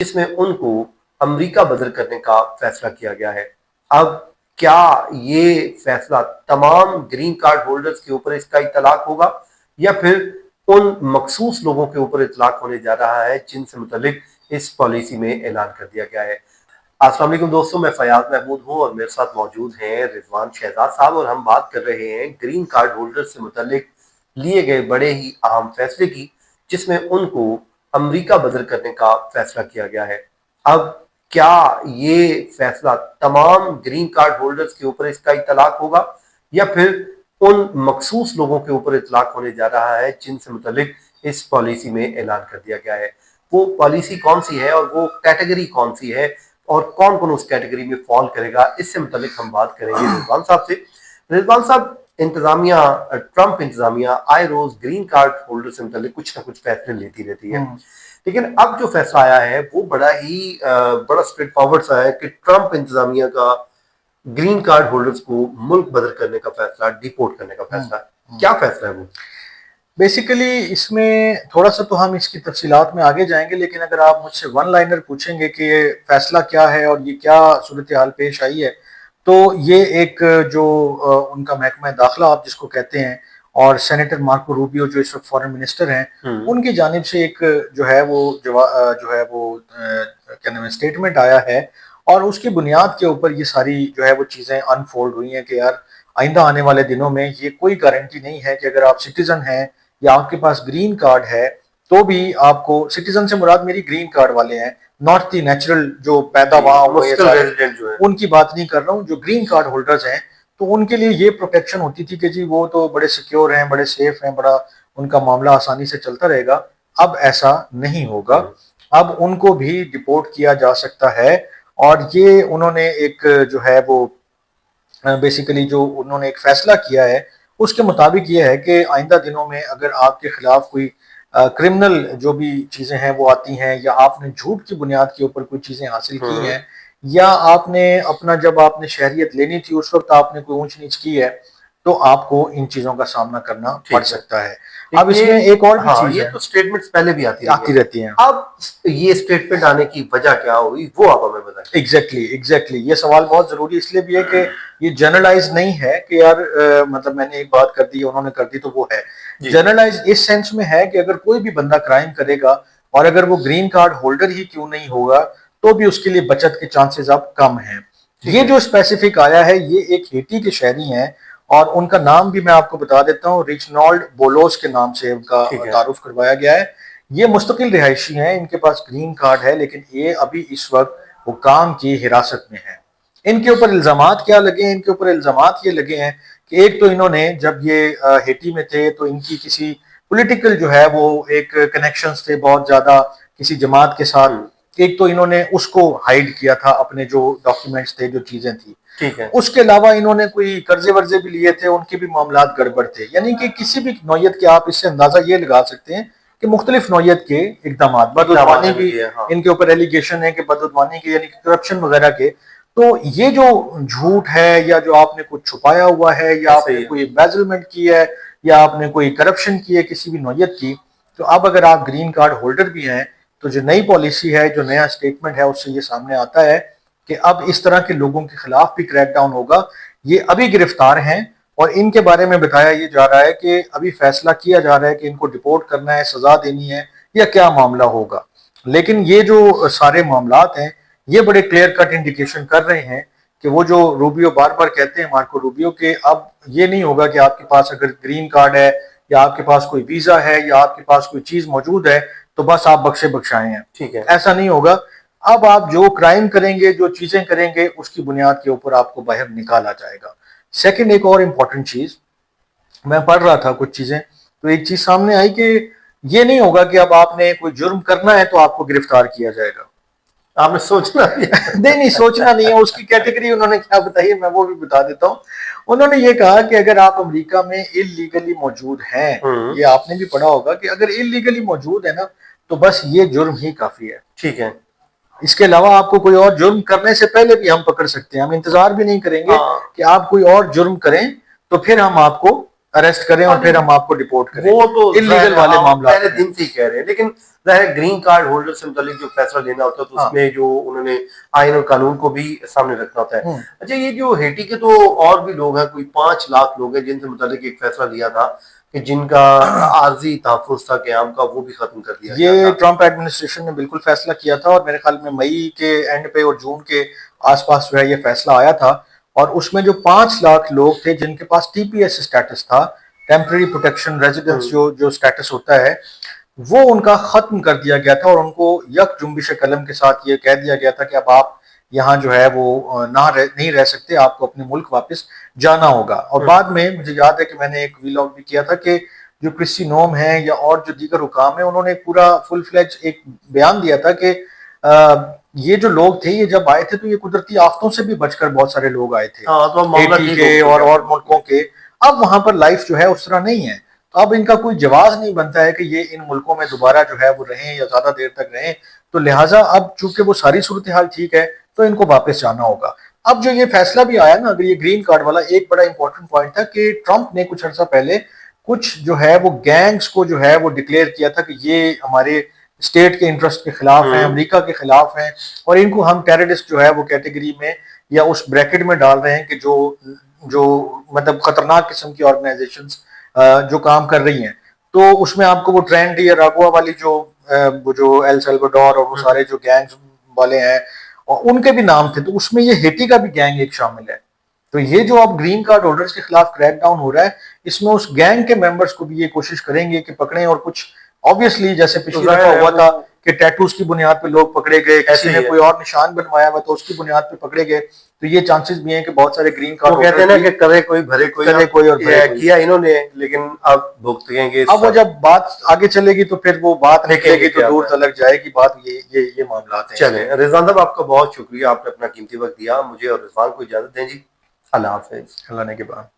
जिसमें उनको अमेरिका बदर करने का फैसला किया गया है। अब क्या ये फैसला तमाम ग्रीन कार्ड होल्डर्स के ऊपर इसका इतलाक होगा या फिर उन मखसूस लोगों के ऊपर इतलाक होने जा रहा है जिनसे मुतल्लिक इस पॉलिसी में ऐलान कर दिया गया है। अस्सलाम वालेकुम दोस्तों, मैं फयाज महमूद हूँ और मेरे साथ मौजूद हैं रिजवान शहजाद साहब और हम बात कर रहे हैं ग्रीन कार्ड होल्डर से मुतल्लिक लिए गए बड़े ही अहम फैसले की, जिसमें उनको अमेरिका बदर करने का फैसला किया गया है। अब क्या ये फैसला तमाम ग्रीन कार्ड होल्डर्स के ऊपर इसका इतलाक होगा या फिर उन मखसूस लोगों के ऊपर इतलाक होने जा रहा है जिनसे मुतल्लिक इस पॉलिसी में ऐलान कर दिया गया है। वो पॉलिसी कौन सी है और वो कैटेगरी कौन सी है और कौन कौन उस कैटेगरी में फॉल करेगा, इससे मुतालिक हम बात करेंगे रिजवान साहब से। रिजवान साहब, इंतजामिया, ट्रंप इंतजामिया आए रोज ग्रीन कार्ड होल्डर से मुतालिक कुछ ना कुछ फैसले लेती रहती है, लेकिन अब जो फैसला आया है वो बड़ा स्ट्रेट फॉरवर्ड सा है कि ट्रंप इंतजामिया का ग्रीन कार्ड होल्डर्स को मुल्क बदर करने का फैसला, डिपोर्ट करने का फैसला। क्या फैसला है वो? बेसिकली इसमें थोड़ा सा तो हम इसकी तफसीलात में आगे जाएंगे, लेकिन अगर आप मुझसे वन लाइनर पूछेंगे कि ये फैसला क्या है और ये क्या सूरत हाल पेश आई है, तो ये एक जो उनका महकमा दाखिला आप जिसको कहते हैं और सेनेटर मार्को रूबियो जो इस वक्त फॉरेन मिनिस्टर हैं, उनकी जानिब से एक जो है वो जो है वो क्या नाम है स्टेटमेंट आया है और उसकी बुनियाद के ऊपर ये सारी जो है वो चीज़ें अनफोल्ड हुई हैं कि यार आइंदा आने वाले दिनों में ये कोई गारंटी नहीं है कि अगर आप सिटीजन हैं या आपके पास ग्रीन कार्ड है तो भी आपको, सिटीजन से मुराद मेरी ग्रीन कार्ड वाले हैं, नॉट दी नेचुरल जो पैदा वहां हुए रेजिडेंट जो है उनकी बात नहीं कर रहा हूँ, जो ग्रीन कार्ड होल्डर्स हैं तो उनके लिए ये प्रोटेक्शन होती थी कि जी वो तो बड़े सिक्योर हैं, बड़े सेफ हैं, बड़ा उनका मामला आसानी से चलता रहेगा। अब ऐसा नहीं होगा, अब उनको भी डिपोर्ट किया जा सकता है। और ये उन्होंने एक जो है वो बेसिकली जो उन्होंने एक फैसला किया है उसके मुताबिक ये है कि आइंदा दिनों में अगर आपके खिलाफ कोई क्रिमिनल जो भी चीज़ें हैं वो आती हैं या आपने झूठ की बुनियाद के ऊपर कोई चीज़ें हासिल की हैं या आपने अपना जब आपने शहरियत लेनी थी उस वक्त आपने कोई ऊंच नीच की है तो आपको इन चीज़ों का सामना करना पड़ सकता है। अब इसमें एक और भी चीज ये है, तो स्टेटमेंट्स पहले भी आती रहती हैं। अब ये स्टेटमेंट आने की वजह क्या हुई वो आप हमें बताएं। एग्जैक्टली ये सवाल बहुत जरूरी इसलिए भी है कि ये जनरलाइज नहीं है कि यार मतलब मैंने एक बात कर दी उन्होंने कर दी तो वो है। जनरलाइज इस सेंस में है कि अगर कोई भी बंदा क्राइम करेगा और अगर वो ग्रीन कार्ड होल्डर ही क्यों नहीं होगा तो भी उसके लिए बचत के चांसेस अब कम हैं। ये जो स्पेसिफिक आया है ये एक हेटी के शहरी हैं और उनका नाम भी मैं आपको बता देता हूँ, रिचनॉल्ड बोलोस के नाम से उनका तारुफ करवाया गया है। ये मुस्तकिल रिहायशी हैं, इनके पास ग्रीन कार्ड है लेकिन ये अभी इस वक्त हुकाम की हिरासत में है। इनके ऊपर इल्जामात क्या लगे हैं? इनके ऊपर इल्जामात ये लगे हैं कि एक तो इन्होंने जब ये हेटी में थे तो इनकी किसी पॉलिटिकल जो है वो एक कनेक्शंस थे बहुत ज्यादा किसी जमात के साथ। एक तो इन्होंने उसको हाइड किया था, अपने जो डॉक्यूमेंट्स थे जो चीजें थी। ठीक है। उसके अलावा इन्होंने कोई कर्जे वर्जे भी लिए थे, उनके भी मामला गड़बड़ थे। यानी कि किसी भी नौयत के आप इससे अंदाजा ये लगा सकते हैं कि मुख्तलिफ नौयत के इकदाम, बदउदवानी भी इनके ऊपर एलिगेशन है कि बदउदवानी के यानी करप्शन वगैरह के। तो ये जो झूठ है या जो आपने कुछ छुपाया हुआ है या आपने कोई एम्बेजलमेंट की है या आपने कोई करप्शन की है किसी भी नौयत की, तो अब अगर आप ग्रीन कार्ड होल्डर भी हैं तो जो नई पॉलिसी है, जो नया स्टेटमेंट है उससे ये सामने आता है कि अब इस तरह के लोगों के खिलाफ भी क्रैकडाउन होगा। ये अभी गिरफ्तार हैं और इनके बारे में बताया ये जा रहा है कि अभी फैसला किया जा रहा है कि इनको डिपोर्ट करना है, सजा देनी है या क्या मामला होगा। लेकिन ये जो सारे मामलात हैं ये बड़े क्लियर कट इंडिकेशन कर रहे हैं कि वो जो रूबियो बार बार कहते हैं, मार्को रूबियो, के अब ये नहीं होगा कि आपके पास अगर ग्रीन कार्ड है या आपके पास कोई वीजा है या आपके पास कोई चीज मौजूद है तो बस आप बख्शे बख्शाए हैं। ठीक है, ऐसा नहीं होगा। अब आप जो क्राइम करेंगे, जो चीजें करेंगे, उसकी बुनियाद के ऊपर आपको बाहर निकाला जाएगा। सेकंड, एक और इम्पोर्टेंट चीज, मैं पढ़ रहा था कुछ चीजें तो एक चीज सामने आई कि ये नहीं होगा कि अब आपने कोई जुर्म करना है तो आपको गिरफ्तार किया जाएगा। आपने सोचना नहीं, सोचना नहीं है। उसकी कैटेगरी उन्होंने क्या बताई है मैं वो भी बता देता हूँ। उन्होंने ये कहा कि अगर आप अमेरिका में इलीगली मौजूद हैं, ये आपने भी पढ़ा होगा कि अगर इलीगली मौजूद है ना तो बस ये जुर्म ही काफी है। ठीक है, इसके अलावा आपको कोई और जुर्म करने से पहले भी हम पकड़ सकते हैं, हम इंतजार भी नहीं करेंगे कि आप कोई और जुर्म करें तो फिर हम आपको अरेस्ट करें और फिर हम आपको डिपोर्ट करें। वो तो इलीगल वाले मामला पहले दिन से ही कह रहे हैं, लेकिन जाहिर ग्रीन कार्ड होल्डर से मुतालिक जो फैसला लेना होता है तो उसमें जो उन्होंने आइन और कानून को भी सामने रखना होता है। अच्छा, ये जो हेटी के तो और भी लोग हैं, कोई 5 लाख लोग हैं जिनसे मुतालिक एक फैसला लिया था कि जिनका आर्जी तहफ़्फ़ुज़ था क़याम का, वो भी खत्म कर दिया गया ये था। ट्रंप एडमिनिस्ट्रेशन ने बिल्कुल फैसला किया था और मेरे ख्याल में मई के एंड पे और जून के आसपास जो है ये फैसला आया था। और उसमें जो 5 लाख लोग थे जिनके पास टीपीएस स्टेटस था, टेम्पररी प्रोटेक्शन रेजिडेंस जो स्टेटस होता है, वो उनका खत्म कर दिया गया था और उनको यक जुम्बिश कलम के साथ ये कह दिया गया था कि अब आप यहाँ जो है वो नहीं रह सकते, आपको अपने मुल्क वापस जाना होगा। और बाद में मुझे याद है कि मैंने एक वीलॉग भी किया था कि जो क्रिस्टी नोम है या और जो दीगर हुकाम है, उन्होंने पूरा फुल फ्लेज एक बयान दिया था कि ये जो लोग थे ये जब आए थे तो ये कुदरती आफतों से भी बचकर बहुत सारे लोग आए थे, तो हेटी के और मुल्कों के। अब वहां पर लाइफ जो है उस तरह नहीं है, तो अब इनका कोई जवाब नहीं बनता है कि ये इन मुल्कों में दोबारा जो है वो रहें या ज्यादा देर तक रहें। तो लिहाजा अब चूंकि वो सारी सूरत हाल ठीक है तो इनको वापस जाना होगा। अब जो ये फैसला भी आया ना, अगर ये ग्रीन कार्ड वाला, एक बड़ा इंपॉर्टेंट पॉइंट था कि ट्रंप ने कुछ अर्सा पहले कुछ जो है वो गैंग्स को जो है वो डिक्लेयर किया था कि ये हमारे स्टेट के इंटरेस्ट के खिलाफ हैं, अमेरिका के खिलाफ हैं और इनको हम टेररिस्ट जो है वो कैटेगरी में या उस ब्रैकेट में डाल रहे हैं कि जो जो मतलब खतरनाक किस्म की ऑर्गेनाइजेशंस जो काम कर रही हैं। तो उसमें आपको वो ट्रेंड या रागुआ वाली वो जो एल सल्वाडोर और वो सारे जो गैंग्स वाले हैं और उनके भी नाम थे, तो उसमें ये हेटी का भी गैंग एक शामिल है। तो ये जो अब ग्रीन कार्ड होल्डर्स के खिलाफ क्रैकडाउन हो रहा है, इसमें उस गैंग के मेंबर्स को भी ये कोशिश करेंगे कि पकड़ें और कुछ ऑब्वियसली जैसे पिछली दफा हुआ था कि टैटूज की बुनियाद पे लोग पकड़े गए, किसी ने कोई और निशान बनवाया हुआ तो उसकी बुनियाद पे पकड़े गए। तो ये चांसेस भी हैं कि बहुत सारे ग्रीन कार्ड वो कहते हैं ना कि करे कोई भरे कोई, करे कोई और भरे कोई। किया इन्होंने, लेकिन अब भुगतेंगे। अब वो जब बात आगे चलेगी तो फिर वो बात निकलेगी तो दूर तलक जाएगी बात। ये मामला हैं। चले रिजवान साहब, आपका बहुत शुक्रिया, आपने अपना कीमती वक्त दिया। मुझे और रिजवान को इजाजत दें जी। अल्लाह हाफिज। अल्लाह ने के बाद।